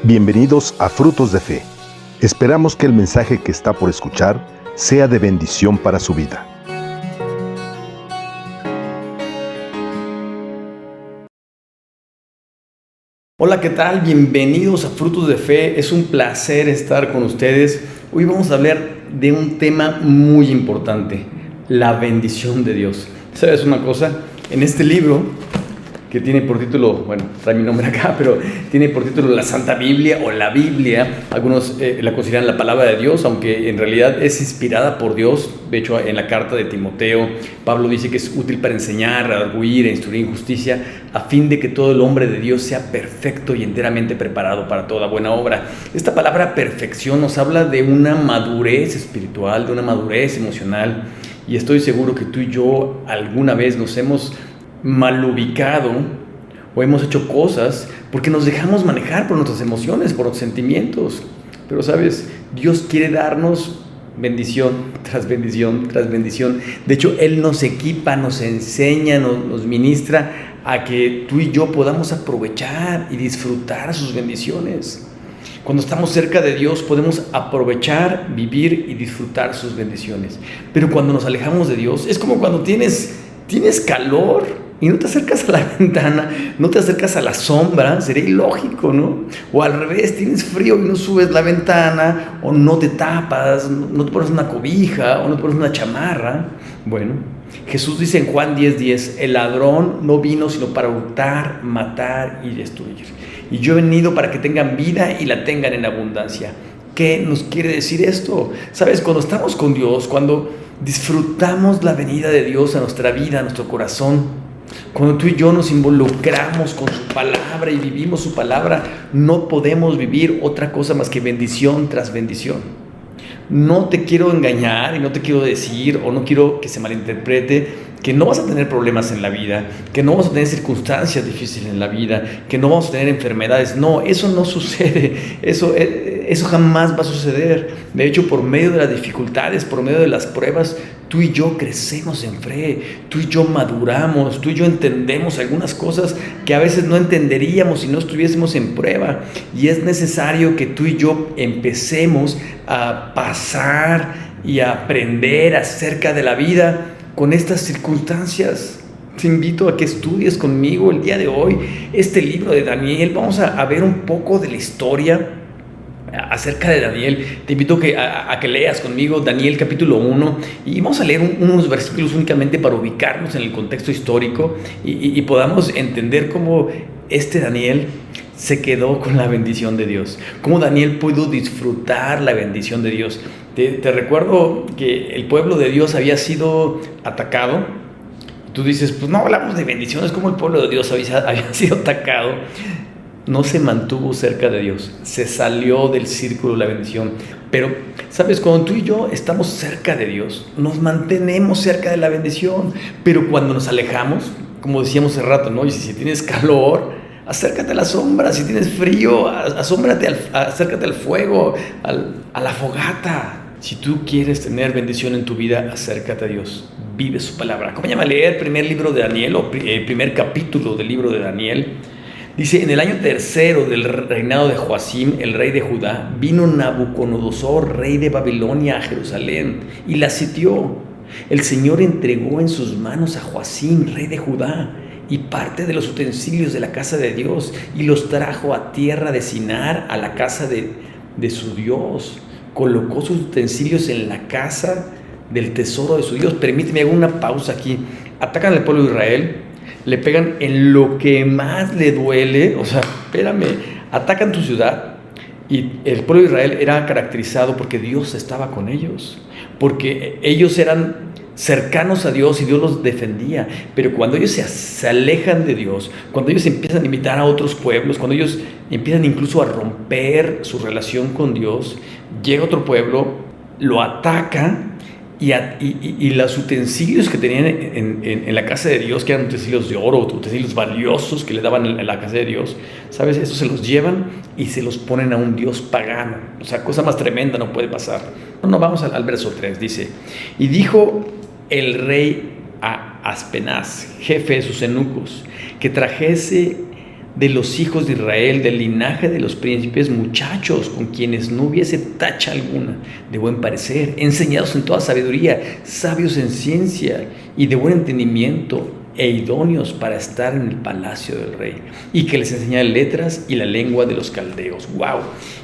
Bienvenidos a Frutos de Fe. Esperamos que el mensaje que está por escuchar sea de bendición para su vida. Hola, ¿qué tal? Bienvenidos a Frutos de Fe. Es un placer estar con ustedes. Hoy vamos a hablar de un tema muy importante, la bendición de Dios. ¿Sabes una cosa? En este libro, que tiene por título, bueno, trae mi nombre acá, pero tiene por título la Santa Biblia o la Biblia. Algunos la consideran la palabra de Dios, aunque en realidad es inspirada por Dios. De hecho, en la carta de Timoteo, Pablo dice que es útil para enseñar, redarguir e instruir en justicia, a fin de que todo el hombre de Dios sea perfecto y enteramente preparado para toda buena obra. Esta palabra perfección nos habla de una madurez espiritual, de una madurez emocional, y estoy seguro que tú y yo alguna vez nos hemos mal ubicado o hemos hecho cosas porque nos dejamos manejar por nuestras emociones, por los sentimientos. Pero sabes, Dios quiere darnos bendición tras bendición tras bendición. De hecho, Él nos equipa, nos enseña, nos ministra a que tú y yo podamos aprovechar y disfrutar sus bendiciones. Cuando estamos cerca de Dios podemos aprovechar, vivir y disfrutar sus bendiciones. Pero cuando nos alejamos de Dios, es como cuando tienes calor y no te acercas a la ventana, no te acercas a la sombra. Sería ilógico, ¿no? O al revés, tienes frío y no subes la ventana, o no te tapas, no te pones una cobija, o no te pones una chamarra. Bueno, Jesús dice en Juan 10:10, el ladrón no vino sino para hurtar, matar y destruir. Y yo he venido para que tengan vida y la tengan en abundancia. ¿Qué nos quiere decir esto? Sabes, cuando estamos con Dios, cuando disfrutamos la venida de Dios a nuestra vida, a nuestro corazón, cuando tú y yo nos involucramos con su palabra y vivimos su palabra, no podemos vivir otra cosa más que bendición tras bendición. No te quiero engañar y no te quiero decir, o no quiero que se malinterprete, que no vas a tener problemas en la vida, que no vas a tener circunstancias difíciles en la vida, que no vamos a tener enfermedades. No, eso no sucede, eso jamás va a suceder. De hecho, por medio de las dificultades, por medio de las pruebas, tú y yo crecemos en fe, tú y yo maduramos, tú y yo entendemos algunas cosas que a veces no entenderíamos si no estuviésemos en prueba. Y es necesario que tú y yo empecemos a pasar y a aprender acerca de la vida con estas circunstancias. Te invito a que estudies conmigo el día de hoy este libro de Daniel. Vamos a ver un poco de la historia acerca de Daniel. Te invito a que leas conmigo Daniel capítulo 1 y vamos a leer unos versículos únicamente para ubicarnos en el contexto histórico y podamos entender cómo este Daniel se quedó con la bendición de Dios, cómo Daniel pudo disfrutar la bendición de Dios. Te recuerdo que el pueblo de Dios había sido atacado. Tú dices, pues no hablamos de bendiciones, como el pueblo de Dios había sido atacado. No se mantuvo cerca de Dios, se salió del círculo de la bendición. Pero, ¿sabes? Cuando tú y yo estamos cerca de Dios, nos mantenemos cerca de la bendición. Pero cuando nos alejamos, como decíamos hace rato, ¿no? Y si tienes calor, acércate a la sombra. Si tienes frío, acércate al fuego, a la fogata. Si tú quieres tener bendición en tu vida, acércate a Dios. Vive su palabra. Acompáñame a leer el primer libro de Daniel, o el primer capítulo del libro de Daniel. Dice, en el año tercero del reinado de Joacim, el rey de Judá, vino Nabucodonosor, rey de Babilonia, a Jerusalén, y la sitió. El Señor entregó en sus manos a Joacim, rey de Judá, y parte de los utensilios de la casa de Dios, y los trajo a tierra de Sinar, a la casa de su Dios. Colocó sus utensilios en la casa del tesoro de su Dios. Permíteme, hago una pausa aquí. Atacan al pueblo de Israel, le pegan en lo que más le duele. O sea, espérame, atacan tu ciudad. Y el pueblo de Israel era caracterizado porque Dios estaba con ellos, porque ellos eran cercanos a Dios y Dios los defendía. Pero cuando ellos se alejan de Dios, cuando ellos empiezan a imitar a otros pueblos, cuando ellos empiezan incluso a romper su relación con Dios, llega otro pueblo, lo ataca y los utensilios que tenían en la casa de Dios, que eran utensilios de oro, utensilios valiosos que le daban en la casa de Dios, ¿sabes? Eso se los llevan y se los ponen a un Dios pagano. O sea, cosa más tremenda no puede pasar. No, vamos al verso 3, dice, y dijo el rey a Aspenaz, jefe de sus eunucos, que trajese de los hijos de Israel, del linaje de los príncipes, muchachos con quienes no hubiese tacha alguna, de buen parecer, enseñados en toda sabiduría, sabios en ciencia y de buen entendimiento, e idóneos para estar en el palacio del rey, y que les enseñara letras y la lengua de los caldeos. ¡Wow!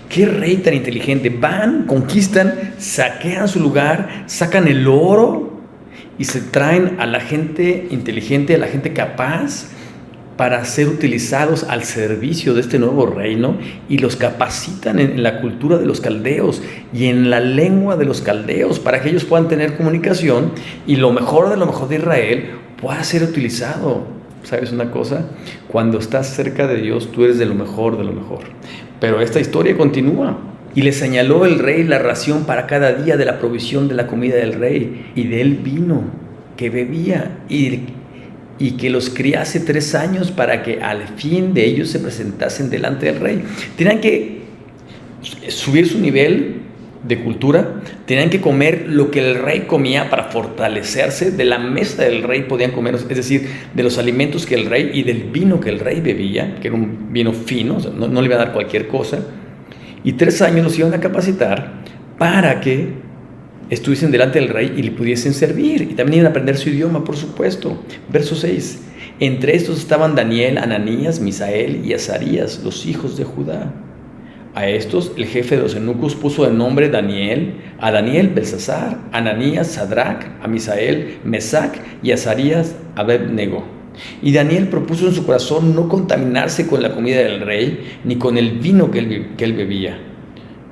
¡Qué rey tan inteligente! Van, conquistan, saquean su lugar, sacan el oro y se traen a la gente inteligente, a la gente capaz, para ser utilizados al servicio de este nuevo reino, y los capacitan en la cultura de los caldeos y en la lengua de los caldeos para que ellos puedan tener comunicación y lo mejor de Israel pueda ser utilizado. ¿Sabes una cosa? Cuando estás cerca de Dios, tú eres de lo mejor de lo mejor. Pero esta historia continúa. Y le señaló el rey la ración para cada día de la provisión de la comida del rey y del vino que bebía, y que los criase 3 años para que al fin de ellos se presentasen delante del rey. Tenían que subir su nivel de cultura, tenían que comer lo que el rey comía para fortalecerse. De la mesa del rey podían comer, es decir, de los alimentos que el rey y del vino que el rey bebía, que era un vino fino, o sea, no le iba a dar cualquier cosa. Y 3 años los iban a capacitar para que estuviesen delante del rey y le pudiesen servir, y también iban a aprender su idioma, por supuesto. Verso 6: entre estos estaban Daniel, Ananías, Misael y Azarías, los hijos de Judá. A estos el jefe de los eunucos puso de nombre Daniel, a Daniel Belsasar, a Ananías Sadrac, a Misael Mesac y a Azarías Abed-nego. Y Daniel propuso en su corazón no contaminarse con la comida del rey ni con el vino que él bebía.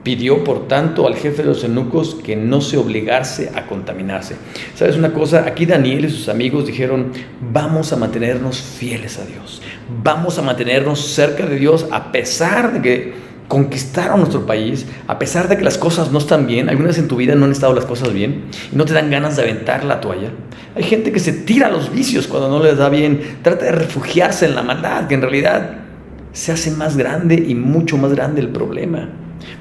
Pidió, por tanto, al jefe de los eunucos que no se obligase a contaminarse. ¿Sabes una cosa? Aquí Daniel y sus amigos dijeron: vamos a mantenernos fieles a Dios. Vamos a mantenernos cerca de Dios a pesar de que conquistaron nuestro país, a pesar de que las cosas no están bien. ¿Alguna vez en tu vida no han estado las cosas bien y no te dan ganas de aventar la toalla? Hay gente que se tira a los vicios cuando no les da bien. Trata de refugiarse en la maldad, que en realidad se hace más grande y mucho más grande el problema.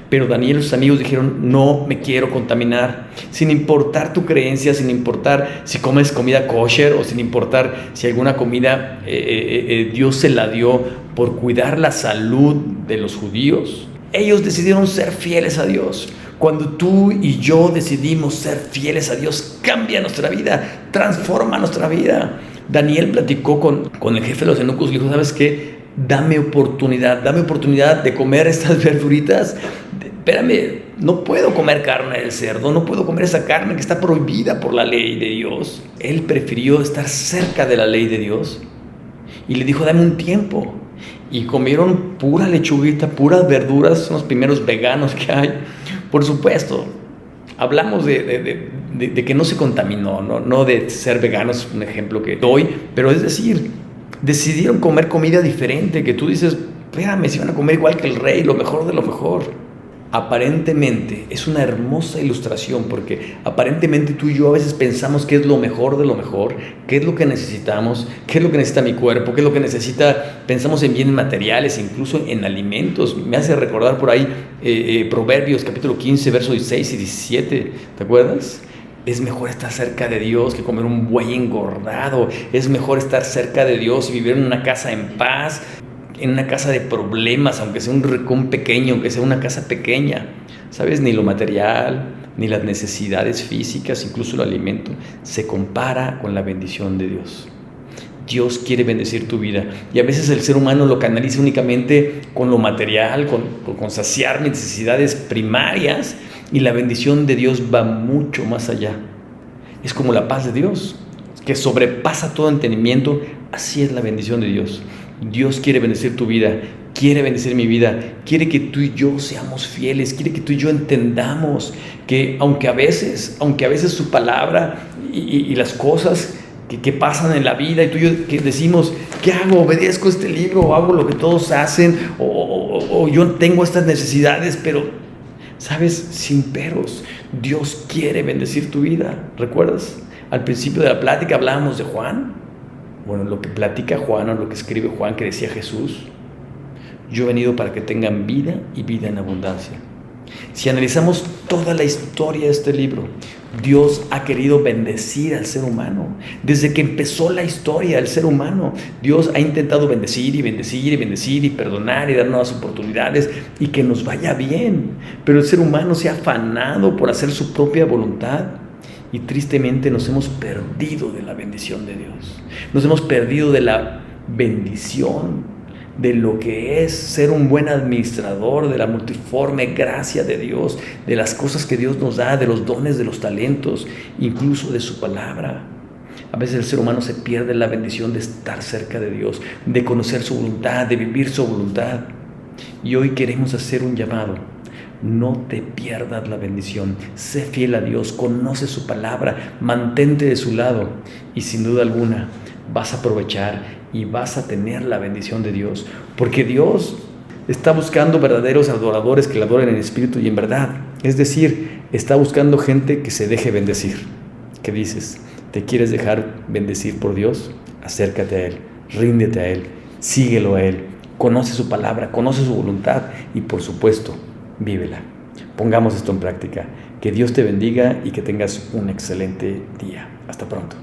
Pero Daniel y sus amigos dijeron: no me quiero contaminar, sin importar tu creencia, sin importar si comes comida kosher o sin importar si alguna comida Dios se la dio por cuidar la salud de los judíos. Ellos decidieron ser fieles a Dios. Cuando tú y yo decidimos ser fieles a Dios, cambia nuestra vida, transforma nuestra vida. Daniel platicó con el jefe de los eunucos y le dijo: ¿sabes qué? Dame oportunidad de comer estas verduritas. Espérame, no puedo comer carne del cerdo, no puedo comer esa carne que está prohibida por la ley de Dios. Él prefirió estar cerca de la ley de Dios y le dijo: dame un tiempo. Y comieron pura lechuguita, puras verduras. Son los primeros veganos que hay. Por supuesto, hablamos de que no se contaminó, no de ser veganos, es un ejemplo que doy, pero es decir, decidieron comer comida diferente, que tú dices: espérame, si van a comer igual que el rey, lo mejor de lo mejor. Aparentemente es una hermosa ilustración, porque aparentemente tú y yo a veces pensamos que es lo mejor de lo mejor, qué es lo que necesitamos, qué es lo que necesita mi cuerpo, qué es lo que necesita. Pensamos en bienes materiales, incluso en alimentos. Me hace recordar por ahí Proverbios capítulo 15, versos 16 y 17, ¿te acuerdas? Es mejor estar cerca de Dios que comer un buey engordado. Es mejor estar cerca de Dios y vivir en una casa en paz, en una casa de problemas, aunque sea un rincón pequeño, aunque sea una casa pequeña. ¿Sabes? Ni lo material, ni las necesidades físicas, incluso el alimento, se compara con la bendición de Dios. Dios quiere bendecir tu vida, y a veces el ser humano lo canaliza únicamente con lo material, con saciar necesidades primarias, y la bendición de Dios va mucho más allá. Es como la paz de Dios, que sobrepasa todo entendimiento. Así es la bendición de Dios. Dios quiere bendecir tu vida, quiere bendecir mi vida, quiere que tú y yo seamos fieles, quiere que tú y yo entendamos que aunque a veces su palabra y las cosas que pasan en la vida, y tú y yo que decimos: ¿qué hago? ¿Obedezco este libro o hago lo que todos hacen? O yo tengo estas necesidades, pero, ¿sabes? Sin peros. Dios quiere bendecir tu vida. ¿Recuerdas? Al principio de la plática hablábamos de Juan. Bueno, lo que platica Juan, o lo que escribe Juan, que decía Jesús: yo he venido para que tengan vida y vida en abundancia. Si analizamos toda la historia de este libro, Dios ha querido bendecir al ser humano. Desde que empezó la historia del ser humano, Dios ha intentado bendecir y bendecir y bendecir y perdonar y dar nuevas oportunidades y que nos vaya bien. Pero el ser humano se ha afanado por hacer su propia voluntad y tristemente nos hemos perdido de la bendición de Dios. Nos hemos perdido de la bendición, de lo que es ser un buen administrador, de la multiforme gracia de Dios, de las cosas que Dios nos da, de los dones, de los talentos, incluso de su palabra. A veces el ser humano se pierde la bendición de estar cerca de Dios, de conocer su voluntad, de vivir su voluntad. Y hoy queremos hacer un llamado. No te pierdas la bendición, sé fiel a Dios, conoce su palabra, mantente de su lado y sin duda alguna vas a aprovechar y vas a tener la bendición de Dios, porque Dios está buscando verdaderos adoradores que le adoren en espíritu y en verdad. Es decir, está buscando gente que se deje bendecir. ¿Qué dices? ¿Te quieres dejar bendecir por Dios? Acércate a Él, ríndete a Él, síguelo a Él, conoce su palabra, conoce su voluntad y por supuesto, vívela. Pongamos esto en práctica. Que Dios te bendiga y que tengas un excelente día. Hasta pronto.